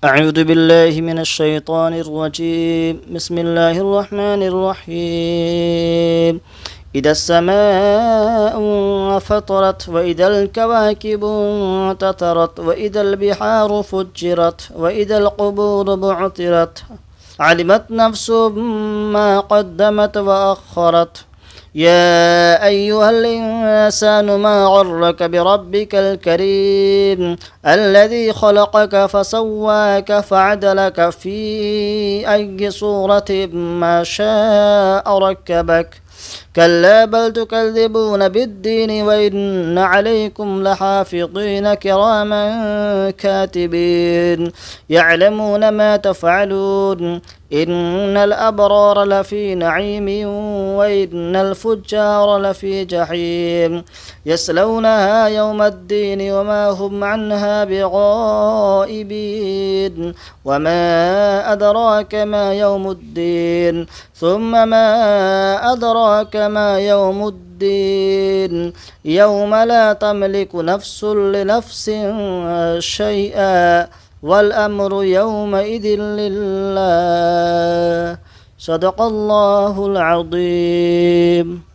أعوذ بالله من الشيطان الرجيم. بسم الله الرحمن الرحيم. إذا السماء انفطرت وإذا الكواكب انتثرت وإذا البحار فجرت وإذا القبور بعثرت علمت نفس ما قدمت وأخرت. يا أيها الإنسان ما غرك بربك الكريم الذي خلقك فسواك فعدلك في أي صورة ما شاء ركبك. كلا بل تكذبون بالدين وإن عليكم لحافظين كراما كاتبين يعلمون ما تفعلون. إن الأبرار لفي نعيم وإن الفجار لفي جحيم يصلونها يوم الدين وما هم عنها بغائبين. وما أدراك ما يوم الدين ثم ما أدراك ما يوم الدين يوم لا تملك نفس لنفس شيئا والأمر يومئذ لله. صدق الله العظيم.